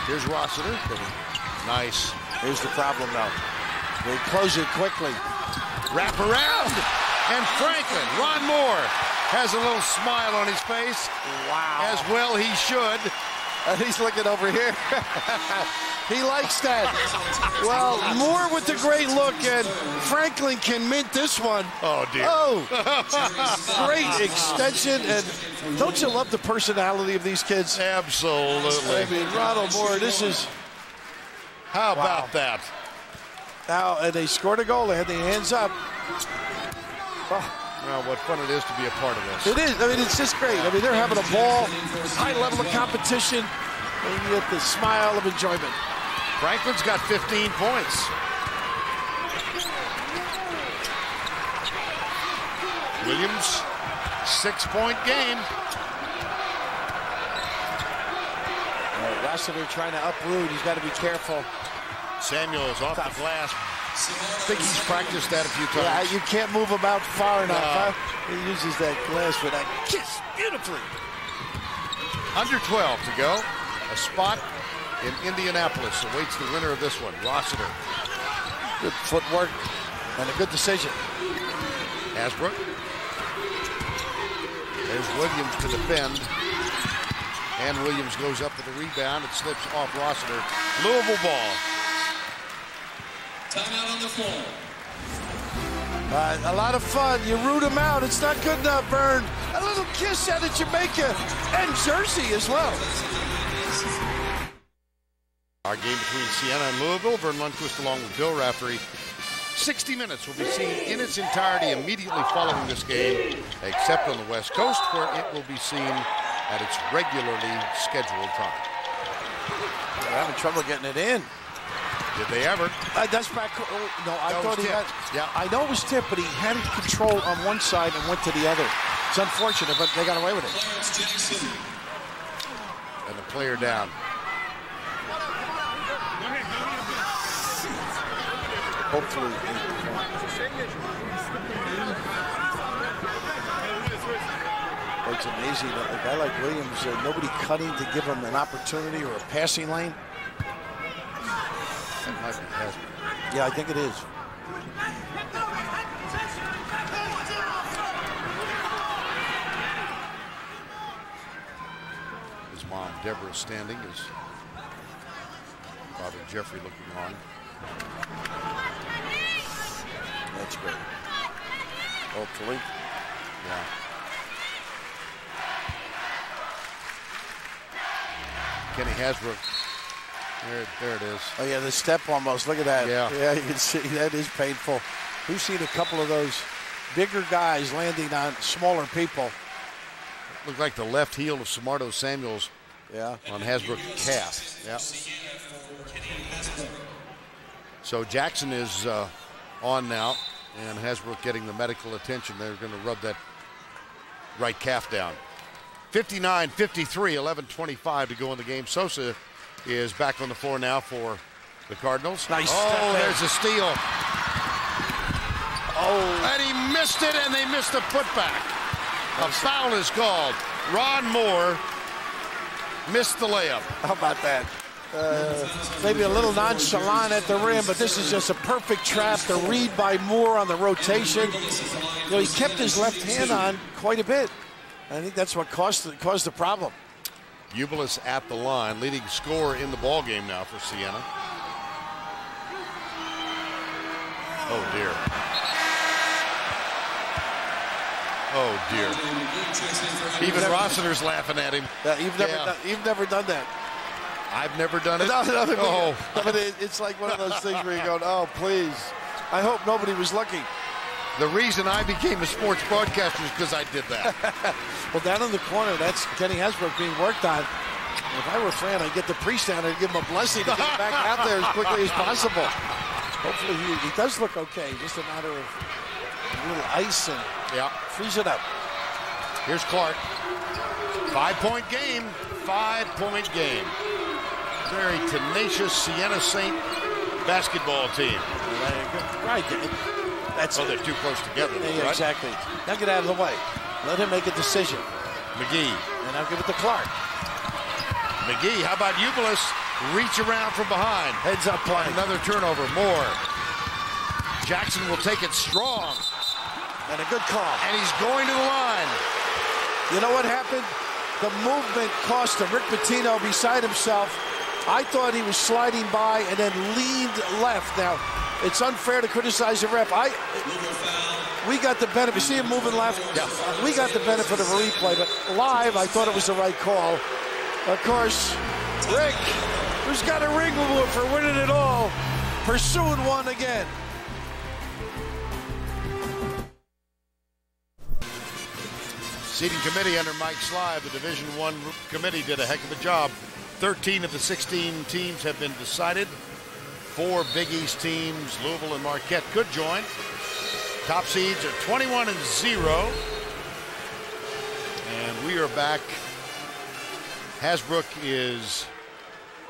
Here's Rossiter. Nice. Here's the problem, though. They close it quickly. Wrap around, and Franklin, Ron Moore, has a little smile on his face. Wow. As well he should. And he's looking over here. He likes that. Well, Moore with the great look, and Franklin can mint this one. Oh, dear. Oh, great extension. And don't you love the personality of these kids? Absolutely. I mean, Ronald Moore, this is... How about that? Now, and they scored a goal. They had their hands up. Oh. Well, what fun it is to be a part of this. It is. I mean, it's just great. I mean, they're having a ball, high level of competition, and you get the smile of enjoyment. Franklin's got 15 points. Williams, 6-point game. Rossiter trying to uproot. He's got to be careful. Samuel is off the glass. I think he's practiced that a few times. Yeah, you can't move him out far enough. Huh? He uses that glass for that kiss beautifully. Under 12 to go. A spot in Indianapolis awaits the winner of this one, Rossiter. Good footwork and a good decision. Hasbrook. There's Williams to defend. And Williams goes up with the rebound. It slips off Rossiter. Louisville ball. Timeout on the floor. A lot of fun. You root them out. It's not good enough, Vern. A little kiss out of Jamaica and Jersey as well. Our game between Siena and Louisville. Vern Lundquist along with Bill Raftery. 60 Minutes will be seen in its entirety immediately following this game, except on the West Coast, where it will be seen at its regularly scheduled time. They're having trouble getting it in. Did they ever? That's back. No, I thought he had. Yeah. I know it was tipped, but he had it controlled on one side and went to the other. It's unfortunate, but they got away with it. And the player down. Hopefully. It's amazing. A guy like Williams, nobody cutting to give him an opportunity or a passing lane. That might be Hasbrook. Yeah, I think it is. His mom, Deborah, is standing. His father, Jeffrey, looking on. That's great. Hopefully. Yeah. Kenny Hasbrook. There it is. Oh, yeah, the step almost. Look at that. Yeah. You can see that is painful. We've seen a couple of those bigger guys landing on smaller people. Looked like the left heel of Samardo Samuels on Hasbrook's calf. Yeah. So Jackson is on now, and Hasbrook getting the medical attention. They're going to rub that right calf down. 59-53, 11:25 to go in the game. Sosa is back on the floor now for the Cardinals. Nice. Oh, there's a steal. Oh. And he missed it, and they missed the putback. A foul is called. Ron Moore missed the layup. How about that? Maybe a little nonchalant at the rim, but this is just a perfect trap. The read by Moore on the rotation. You know, he kept his left hand on quite a bit. I think that's what caused the problem. Ubilis at the line, leading scorer in the ball game now for Siena. Oh dear. Oh dear. Even Rossiter's laughing at him. You've never done that. I've never done it. No, but it's like one of those things where you go, oh please. I hope nobody was looking. The reason I became a sports broadcaster is because I did that. Well, down in the corner, that's Kenny Hasbrook being worked on. If I were Fran, I'd get the priest down and give him a blessing to get back out there as quickly as possible. Hopefully he does look okay. Just a matter of a little ice and freeze it up. Here's Clark. 5-point game. 5-point game. Very tenacious Siena Saint basketball team. Right. That's they're too close together. Yeah, right? Exactly. Now get out of the way. Let him make a decision. McGee. And I'll give it to Clark. McGee, how about Ubilis? Reach around from behind. Heads up play. Another turnover. Moore. Jackson will take it strong. And a good call. And he's going to the line. You know what happened? The movement cost him. Rick Pitino beside himself. I thought he was sliding by and then leaned left. Now, it's unfair to criticize the ref. We got the benefit. See him moving left? Yeah. We got the benefit of a replay, but live, I thought it was the right call. Of course, Rick, who's got a ring for winning it all, pursuing one again. Seating committee under Mike Sly, the Division I committee, did a heck of a job. 13 of the 16 teams have been decided. 4 Big East teams, Louisville and Marquette, could join. Top seeds are 21-0. And we are back. Hasbrook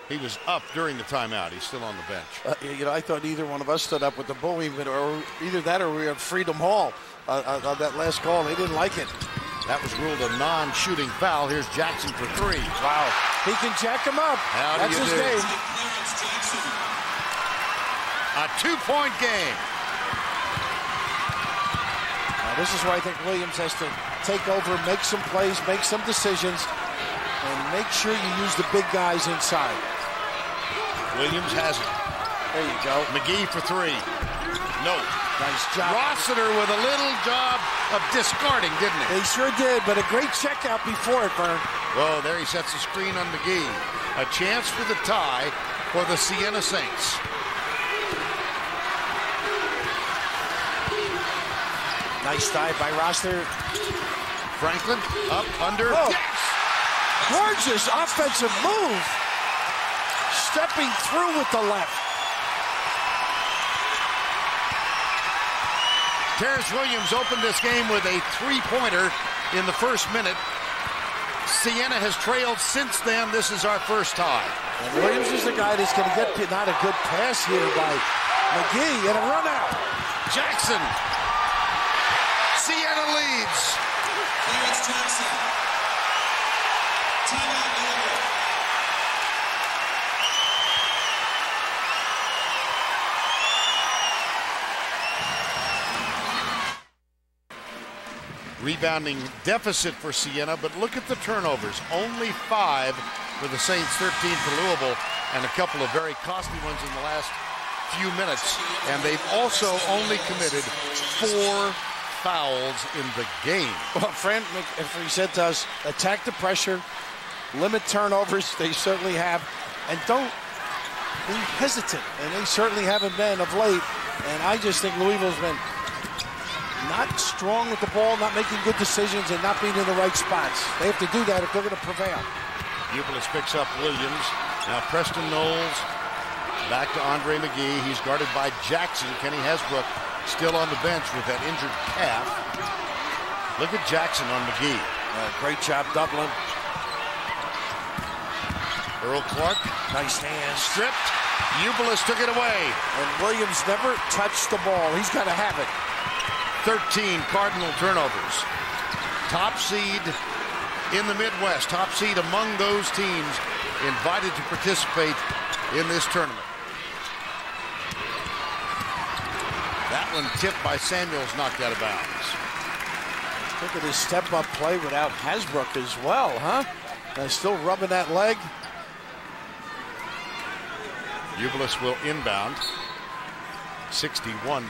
he was up during the timeout. He's still on the bench. I thought neither one of us stood up with the bully, or either that or we had Freedom Hall on that last call. They didn't like it. That was ruled a non-shooting foul. Here's Jackson for 3. Wow. He can jack him up. That's his game. A 2-point game. Now, this is where I think Williams has to take over, make some plays, make some decisions, and make sure you use the big guys inside. Williams has it. There you go. McGee for 3. No. Nice job. Rossiter with a little job of discarding, didn't he? He sure did, but a great checkout before it, Vern. Well, there he sets the screen on McGee. A chance for the tie for the Siena Saints. Nice dive by Rossiter. Franklin up, under. Oh. Yes! Gorgeous offensive move. Stepping through with the left. Terrence Williams opened this game with a 3-pointer in the first minute. Siena has trailed since then. This is our first tie. And Williams is the guy that's going to get not a good pass here by McGee and a run out. Jackson. Siena leads. Clarence Jackson. Timeout Louisville. Rebounding deficit for Siena, but look at the turnovers. Only 5 for the Saints, 13 for Louisville, and a couple of very costly ones in the last few minutes. And they've also only committed 4 fouls in the game. Well, Fran, if he said to us, attack the pressure, limit turnovers, they certainly have, and don't be hesitant, and they certainly haven't been of late. And I just think Louisville's been not strong with the ball, not making good decisions, and not being in the right spots. They have to do that if they're going to prevail. Eubulus picks up Williams. Now Preston Knowles back to Andre McGee. He's guarded by Jackson. Kenny Hasbrook still on the bench with that injured calf. Look at Jackson on McGee. Great job doubling. Earl Clark. Nice hands. Stripped. Eubulus took it away. And Williams never touched the ball. He's got to have it. 13 Cardinal turnovers. Top seed in the Midwest. Top seed among those teams invited to participate in this tournament. That one tipped by Samuels, knocked out of bounds. Look at his step-up play without Hasbrook as well, huh? Still rubbing that leg. Eubulus will inbound. 61-59,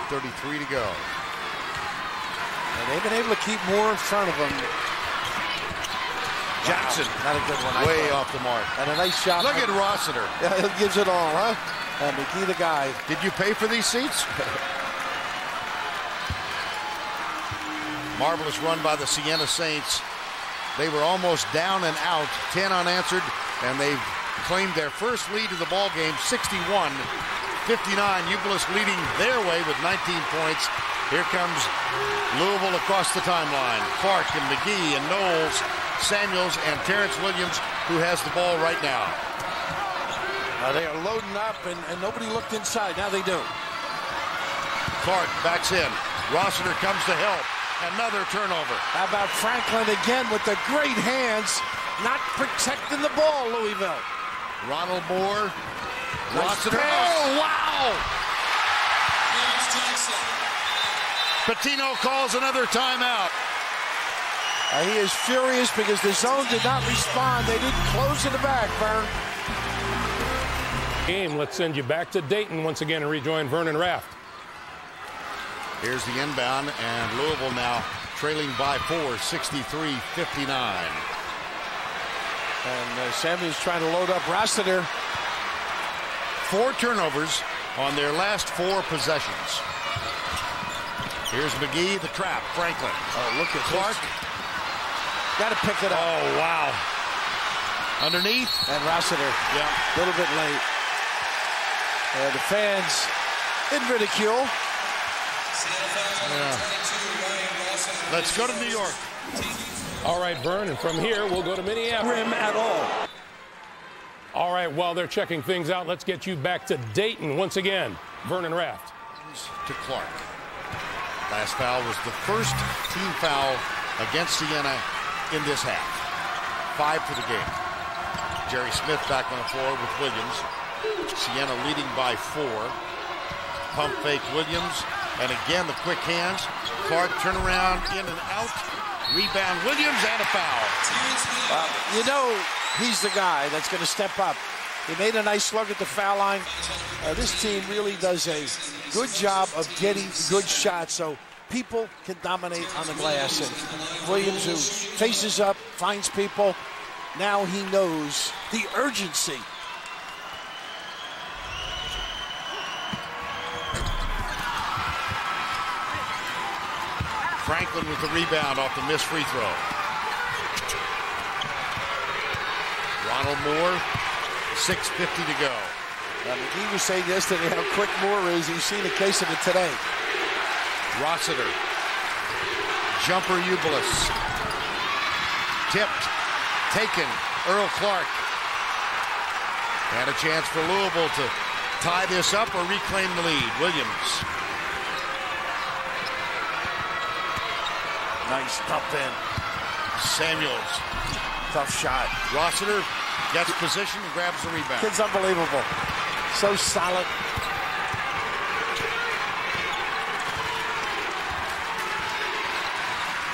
8:33 to go. And they've been able to keep more in front of them. Jackson. Wow, not a good one. Way off the mark. And a nice shot. Look at Rossiter. Yeah, he gives it all, huh? And McGee the guy. Did you pay for these seats? Marvelous run by the Siena Saints. They were almost down and out, 10 unanswered, and they've claimed their first lead of the ball game, 61-59. Eubulus leading their way with 19 points. Here comes Louisville across the timeline. Clark and McGee and Knowles, Samuels and Terrence Williams, who has the ball right now. They are loading up, and nobody looked inside. Now they do. Clark backs in. Rossiter comes to help. Another turnover. How about Franklin again with the great hands, not protecting the ball, Louisville. Ronald Moore. Nice Rossiter. pass. Oh, wow! Pitino calls another timeout. He is furious because the zone did not respond. They didn't close in the back, Vern. Game. Let's send you back to Dayton once again and rejoin Vernon Raft. Here's the inbound, and Louisville now trailing by 4, 63-59. And Samuels trying to load up Rossiter. 4 turnovers on their last 4 possessions. Here's McGee, the trap. Franklin. Oh, look at Clark. Got to pick it up. Oh, wow. Underneath. And Rossiter. Yeah. A little bit late. The fans in ridicule. Yeah. Let's go to New York. All right, Vern, and from here we'll go to Minneapolis. Rim at all. All right, while they're checking things out, let's get you back to Dayton once again. Vernon Raft. To Clark. Last foul was the first team foul against Siena in this half. 5 for the game. Jerry Smith back on the floor with Williams. Siena leading by 4. Pump fake Williams. And again, the quick hands. Clark turnaround, in and out. Rebound Williams, and a foul. You know he's the guy that's going to step up. He made a nice slug at the foul line. This team really does a good job of getting good shots so people can dominate on the glass. And Williams, who faces up, finds people, now he knows the urgency. Franklin with the rebound off the missed free throw. Ronald Moore, 6:50 to go. McGee was saying yesterday how quick Moore is. You've seen a case of it today. Rossiter. Jumper Ubilis. Tipped. Taken. Earl Clark. And a chance for Louisville to tie this up or reclaim the lead. Williams. Nice dump in. Samuels. Tough shot. Rossiter gets position and grabs the rebound. Kid's unbelievable. So solid.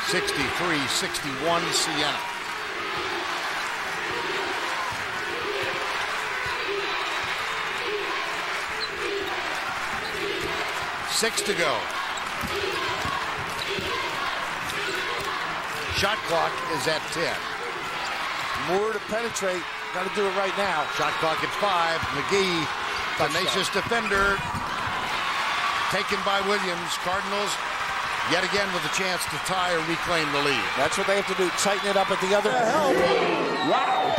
(63-61) Siena. Six to go. Shot clock is at 10. Moore to penetrate. Got to do it right now. Shot clock at 5. McGee, tenacious defender. Taken by Williams. Cardinals yet again with a chance to tie or reclaim the lead. That's what they have to do. Tighten it up at the other end. Wow.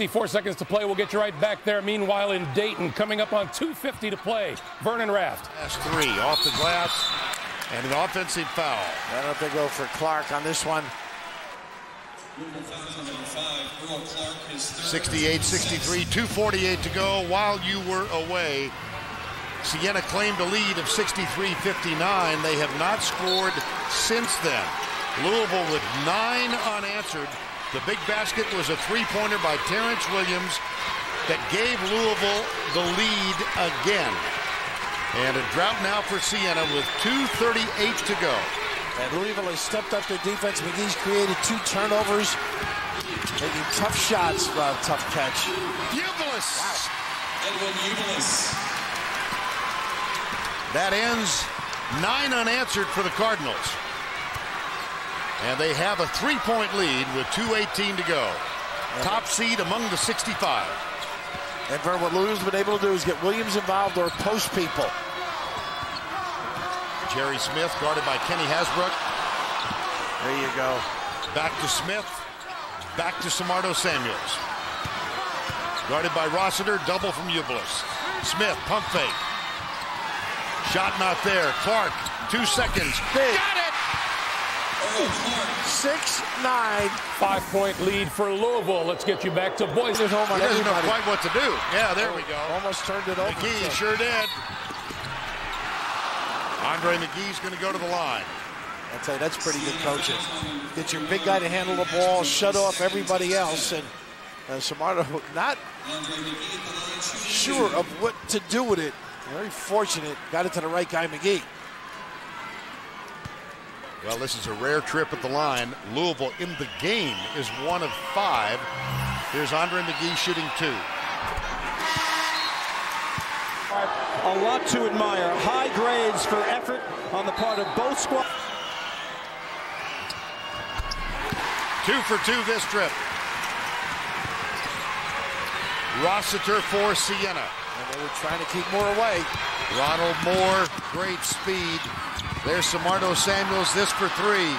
4 seconds to play. We'll get you right back there. Meanwhile, in Dayton, coming up on 2:50 to play, Vernon Raft. Last 3 off the glass and an offensive foul. I don't think they go for Clark on this one. 68-63, 2:48 to go. While you were away, Siena claimed a lead of 63-59. They have not scored since then. Louisville with 9 unanswered. The big basket was a 3-pointer by Terrence Williams that gave Louisville the lead again. And a drought now for Siena with 2:38 to go. And Louisville has stepped up their defense. McGee's created 2 turnovers. Making tough shots. Tough catch. Ubilis. Wow. Edwin Ubilis. That ends 9 unanswered for the Cardinals. And they have a 3-point lead with 2:18 to go. Top seed among the 65. And for what Louisville's been able to do is get Williams involved or post people. Jerry Smith guarded by Kenny Hasbrook. There you go. Back to Smith. Back to Samardo Samuels. Guarded by Rossiter. Double from Ubilis. Smith, pump fake. Shot not there. Clark, 2 seconds. Big. Got it! 6-9. 5-point lead for Louisville. Let's get you back to Boise. He doesn't know quite what to do. Yeah, there we go. Almost turned it over. McGee sure did. Andre McGee's going to go to the line. I'll tell you, that's pretty good coaching. Get your big guy to handle the ball, shut off everybody else, and Samardo not sure of what to do with it. Very fortunate. Got it to the right guy, McGee. Well, this is a rare trip at the line. Louisville in the game is 1 of 5. Here's Andre McGee shooting 2. A lot to admire. High grades for effort on the part of both squads. 2 for 2 this trip. Rossiter for Siena. And they were trying to keep Moore away. Ronald Moore, great speed. There's Samardo Samuels, this for 3.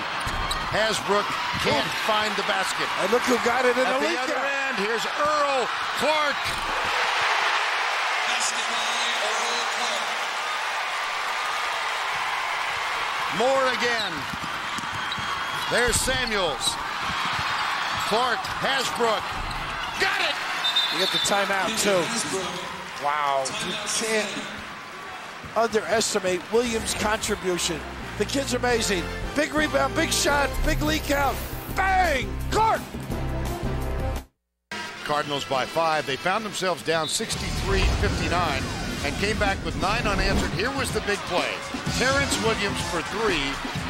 Hasbrook can't find the basket. And look who got it in At the the other end, here's Earl Clark. Moore again. There's Samuels. Clark, Hasbrook. Got it! You get the timeout, too. Wow. You can't underestimate Williams' contribution. The kid's amazing. Big rebound, big shot, big leak out. Bang! Clark! Cardinals by 5. They found themselves down 63-59 and came back with 9 unanswered. Here was the big play. Terrence Williams for 3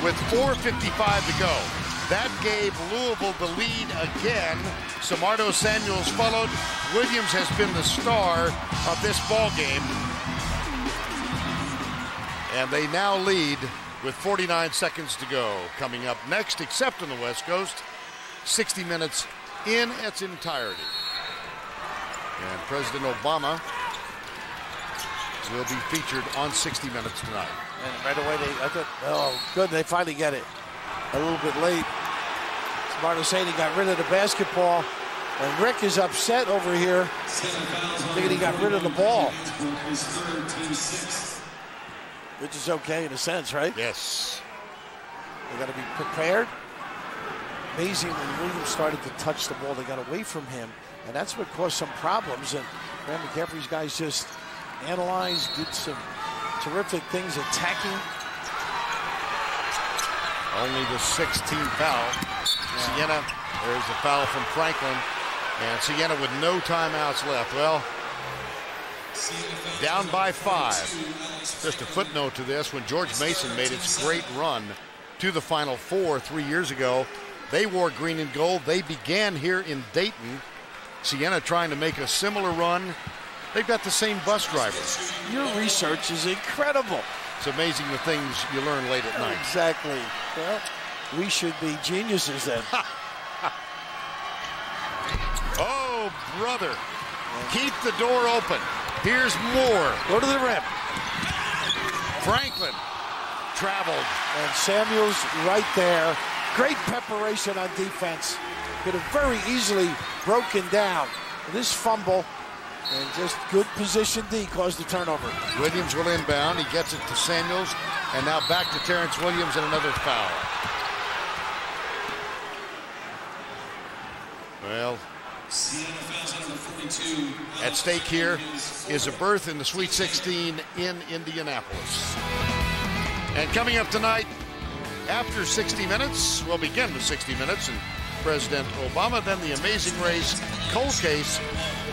with 4:55 to go. That gave Louisville the lead again. Samardo Samuels followed. Williams has been the star of this ball game. And they now lead with 49 seconds to go. Coming up next, except on the West Coast, 60 Minutes in its entirety. And President Obama will be featured on 60 Minutes tonight. And right away, I thought, oh, good, they finally get it. A little bit late. Samardo saying he got rid of the basketball. And Rick is upset over here, thinking he got rid of the ball. Which is okay in a sense, right? Yes. They got to be prepared. Amazing when Williams started to touch the ball, they got away from him. And that's what caused some problems. And Graham McCaffrey's guys just analyzed, did some terrific things attacking. Only the 16th foul. Siena, there's a foul from Franklin. And Siena with no timeouts left. Well, down by 5. Just a footnote to this, when George Mason made its great run to the Final Four 3 years ago, they wore green and gold. They began here in Dayton. Siena trying to make a similar run. They've got the same bus drivers. Your research is incredible. It's amazing the things you learn late at night. Exactly. Well, we should be geniuses then. Oh, brother. Keep the door open. Here's Moore. Go to the rim. Franklin traveled. And Samuels right there. Great preparation on defense. Could have very easily broken down. This fumble and just good position D caused the turnover. Williams will inbound. He gets it to Samuels. And now back to Terrence Williams and another foul. Well, at stake here is a berth in the Sweet 16 in Indianapolis. And coming up tonight, after 60 Minutes, we'll begin with 60 Minutes and President Obama, then the Amazing Race, Cold Case,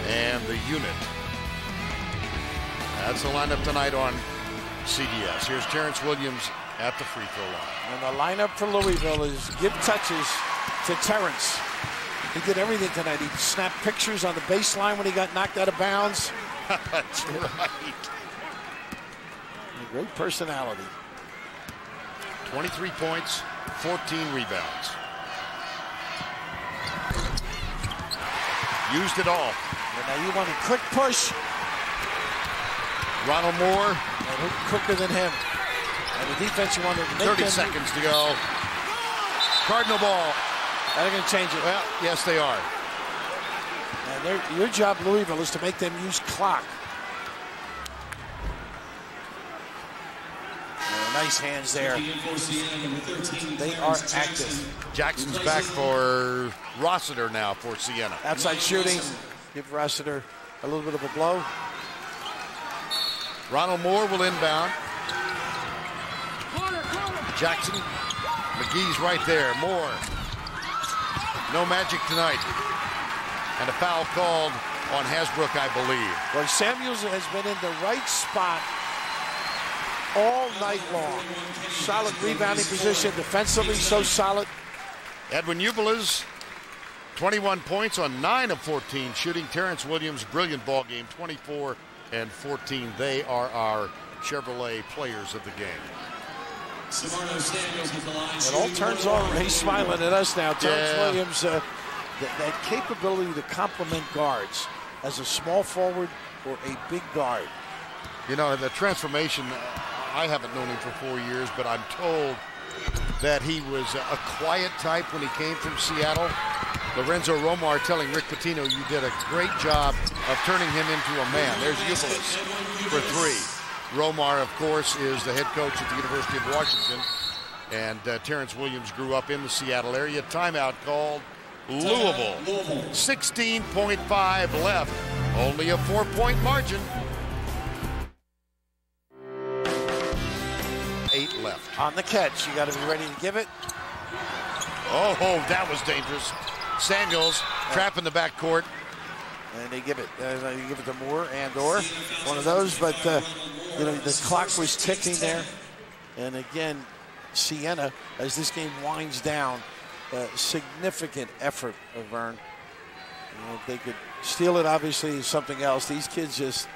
and the Unit. That's the lineup tonight on CBS. Here's Terrence Williams at the free throw line. And the lineup for Louisville is give touches to Terrence. He did everything tonight. He snapped pictures on the baseline when he got knocked out of bounds. That's right. A great personality. 23 points, 14 rebounds. Used it all. And now you want a quick push. Ronald Moore. And who quicker than him? And the defense you want to make 30 seconds to go. Cardinal ball. They're going to change it. Well, yes, they are. And your job, Louisville, is to make them use clock. Nice hands there. They are active. Jackson's back for Rossiter now for Siena. Outside shooting. Give Rossiter a little bit of a blow. Ronald Moore will inbound. Jackson. McGee's right there. Moore. No magic tonight. And a foul called on Hasbrook, I believe. Well, Samuels has been in the right spot all night long. Solid rebounding position, defensively so solid. Edwin Ubela's 21 points on 9 of 14 shooting. Terrence Williams, brilliant ball game, 24 and 14. They are our Chevrolet players of the game. It all turns on. He's smiling at us now. Terrence Williams, that capability to complement guards as a small forward or a big guard. You know, the transformation, I haven't known him for 4 years, but I'm told that he was a quiet type when he came from Seattle. Lorenzo Romar telling Rick Pitino, you did a great job of turning him into a man. There's Ubelis for 3. Romar, of course, is the head coach at the University of Washington. And Terrence Williams grew up in the Seattle area. Timeout called Louisville. 16.5 left. Only a 4-point margin. 8 left. On the catch, you got to be ready to give it. Oh, that was dangerous. Samuels trapping the backcourt. And they give it to Moore or one of those. But, you know, the clock was ticking there. And again, Siena, as this game winds down, significant effort of Vern. You know, if they could steal it, obviously, is something else. These kids just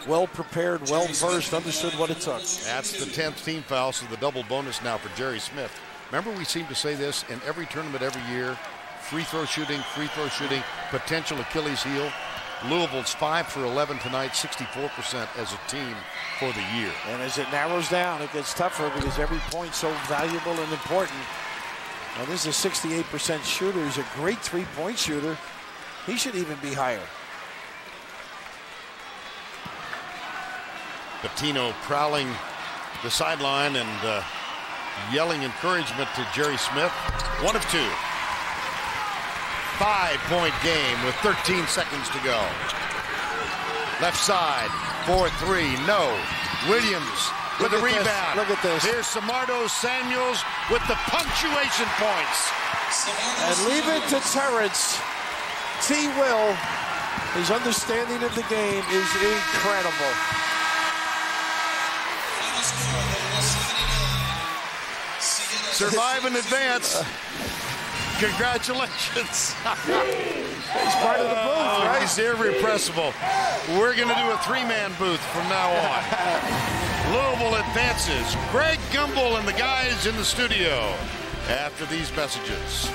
well prepared, well versed, understood what it took. That's the 10th team foul, so the double bonus now for Jerry Smith. Remember, we seem to say this in every tournament every year. Free throw shooting, potential Achilles heel. Louisville's 5 for 11 tonight, 64% as a team for the year. And as it narrows down, it gets tougher because every point's so valuable and important. Now, this is a 68% shooter. He's a great three-point shooter. He should even be higher. Pitino prowling the sideline and yelling encouragement to Jerry Smith. 1 of 2. 5-point game with 13 seconds to go. Left side, 4-3, no. Williams with the rebound. Look at this. Here's Samardo Samuels with the punctuation points. And leave it to Terrence. T. Will, his understanding of the game is incredible. Survive in advance. Congratulations. He's part of the booth, right? He's irrepressible. We're going to do a 3-man booth from now on. Louisville advances. Greg Gumbel and the guys in the studio after these messages.